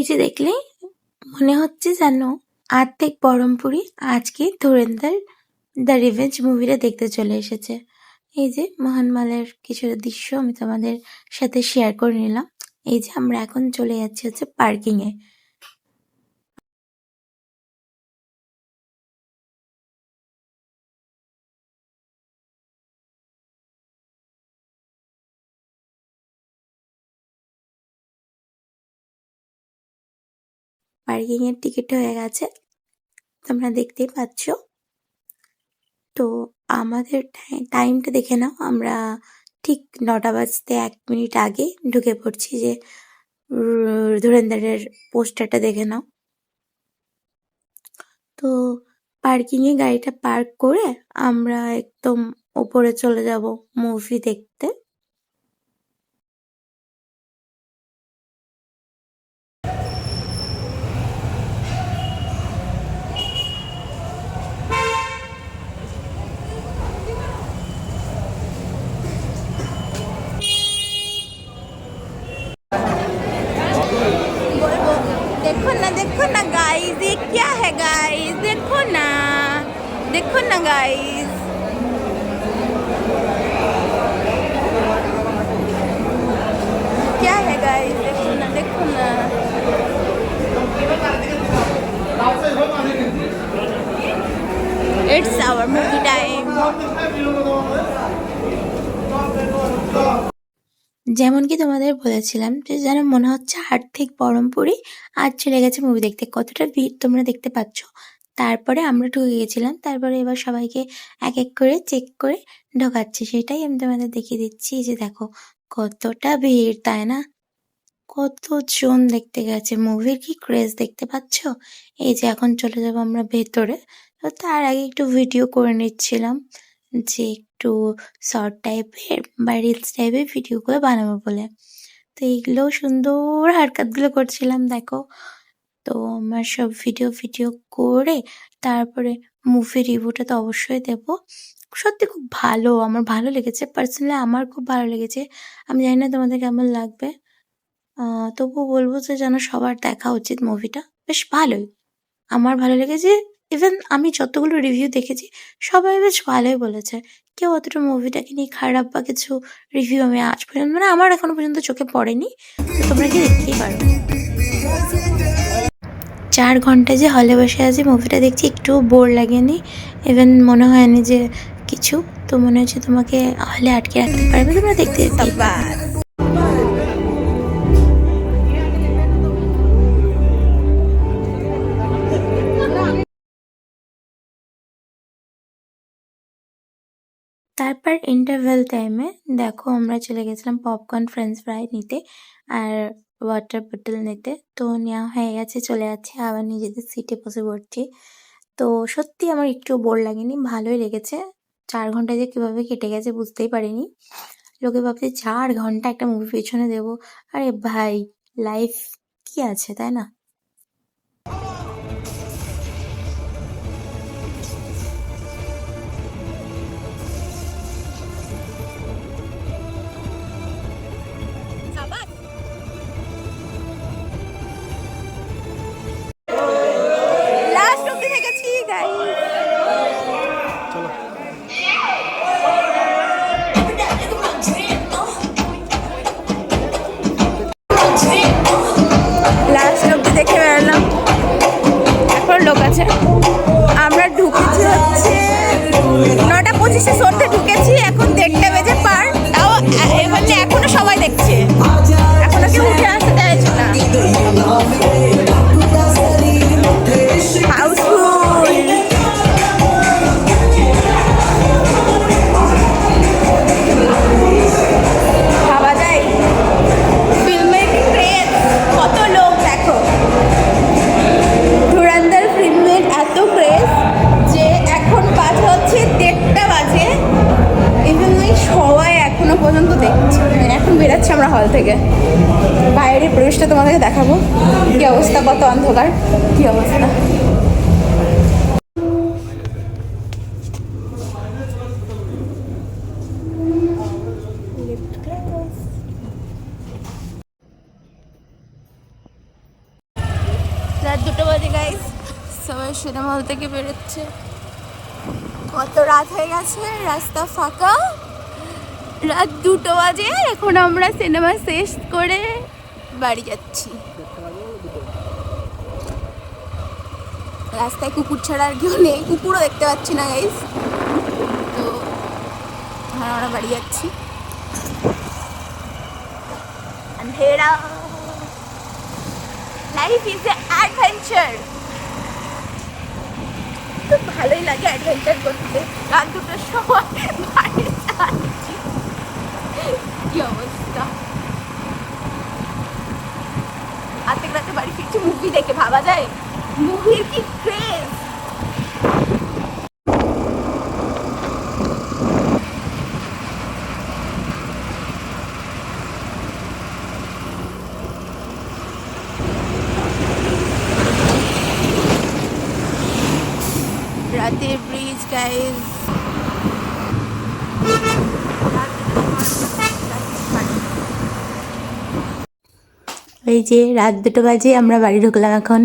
এই যে দেখলে মনে হচ্ছে যেন আর্ধেক বহরমপুরি আজকে ধুরন্ধর দ্য রিভেঞ্জ মুভিটা দেখতে চলে এসেছে। এই যে মোহনমালের কিছু দৃশ্য আমি তোমাদের সাথে শেয়ার করে নিলাম। এই যে আমরা এখন চলে যাচ্ছি হচ্ছে পার্কিং এ। পার্কিং এর টিকিট হয়ে গেছে, তোমরা দেখতেই পাচ্ছ। তো আমাদের টাইমটা দেখে নাও, আমরা ঠিক 9টা বাজতে 1 মিনিট আগে ঢুকে পড়ছি। যে ধুরন্ধরের পোস্টারটা দেখে নাও। তো পার্কিং এ গাড়িটা পার্ক করে আমরা একদম উপরে চলে যাব মুভি দেখতে। देखो ना गाइस, ये क्या है गाइस, देखो ना गाइस। क्या है गाइस, देखो ना। It's our movie time. যেমন কি তোমাদের বলেছিলাম যে যেন মনে হচ্ছে আর্ধেক বহরমপুরি আজ চলে গেছে মুভি দেখতে। কতটা ভিড় তোমরা দেখতে পাচ্ছ। তারপরে আমরা ঢুকে গেছিলাম, তারপরে এবার সবাইকে এক এক করে চেক করে ঢোকাচ্ছি, সেটাই আমি তোমাদের দেখিয়ে দিচ্ছি। যে দেখো কতটা ভিড়, তাই না? কতজন দেখতে গেছে, মুভির কি ক্রেজ দেখতে পাচ্ছ। এই যে এখন চলে যাবো আমরা ভেতরে। তো তার আগে একটু ভিডিও করে নিচ্ছিলাম, যে একটু শর্ট টাইপের বা রিলস টাইপের ভিডিওগুলো বানাবো বলে। তো এইগুলো সুন্দর হারকাতগুলো করছিলাম দেখো। তো আমার সব ভিডিও করে তারপরে মুভি রিভিউটা তো অবশ্যই দেবো। সত্যি খুব ভালো, আমার ভালো লেগেছে, পার্সোনালি আমার খুব ভালো লেগেছে। আমি জানি না তোমাদের কেমন লাগবে, তবুও বলবো যে যেন সবার দেখা উচিত মুভিটা। বেশ ভালোই, আমার ভালো লেগেছে। ইভেন আমি যতগুলো রিভিউ দেখেছি সবাই বেশ ভালোই বলেছে। কেউ অতটা মুভিটাকে নিয়ে খারাপ বা কিছু রিভিউ আমি আজ পর্যন্ত, মানে আমার এখনো পর্যন্ত চোখে পড়েনি। তো তোমরা কি দেখতেই পারো। 4 ঘন্টা যে হলে বসে আছি মুভিটা দেখছি, একটু বোর লাগেনি। ইভেন মনে হয়নি যে কিছু, তো মনে হচ্ছে তোমাকে হলে আটকে রাখতে পারবে, তোমরা দেখতে পারবে। তারপর ইন্টারভেল টাইমে দেখো আমরা চলে গেছিলাম পপকর্ন ফ্রেঞ্চ ফ্রাই নিতে আর ওয়াটার বোতল নিতে। তো নেওয়া হয়ে গেছে, চলে যাচ্ছে, আবার নিজেদের সিটে বসে পড়ছি। তো সত্যি আমার একটু বোর লাগেনি, ভালোই লেগেছে। 4 ঘন্টা যে কিভাবে কেটে গেছে বুঝতেই পারিনি। লোকে ভাবছে 4 ঘন্টা একটা মুভি পেছনে দেবো। আরে ভাই, লাইফ কি আছে, তাই না? লাস্ট অব্দি থেকেছি গাইস। লাস্ট অব্দি দেখে বেরোলাম, এখন লোক আছে। আমরা ঢুকেছি হচ্ছে 9:25 শোতে ঢুকেছি, এখন 1:30 বেজে পার। তাও মানে এখনো সবাই দেখছে, এখনো কেউ উঠে আসতে চাইছে না। হাউসফুল। ভাবা যায় ফিল্মের ক্রেজ, কত লোক দেখো। ধুরন্ধর ফিল্মের এত ক্রেজ যে এখন বাজে হচ্ছে 1:30 বাজে, ইভেন সবাই এখনো পর্যন্ত দেখছে। এখন বেরাচ্ছি আমরা হল থেকে, বাইরের পরিবেশটা তোমাদেরকে দেখাবো। কি অবস্থা, কত অন্ধকার, কি অবস্থা। রাত 2টা বাজে গাইস, সবাই সিনেমা হল থেকে বেরোচ্ছে। কত রাত হয়ে গেছে, রাস্তা ফাঁকা, রাত 2টো বাজে। এখন আমরা সিনেমা শেষ করে বাড়ি যাচ্ছি। রাস্তায় কুকুর ছাড়া আর কেউ নেই, কুকুরও দেখতে পাচ্ছি না গাইস। তো আমরা বাড়ি যাচ্ছি। अंधेरा, লাইফ ইজ এ অ্যাডভেঞ্চার। তো ভালোই লাগে অ্যাডভেঞ্চার করতে। রাত 2টোর সময় বাড়ি যাচ্ছি, কি অবস্থা। আর্ধেক রাতে বাড়ি ফিরছি মুভি দেখে, ভাবা যায় মুভির কি ক্রেজ। রাতের ব্রিজ গাইজ। এই যে রাত 2টো বাজে, আমরা বাড়ি ঢুকলাম এখন।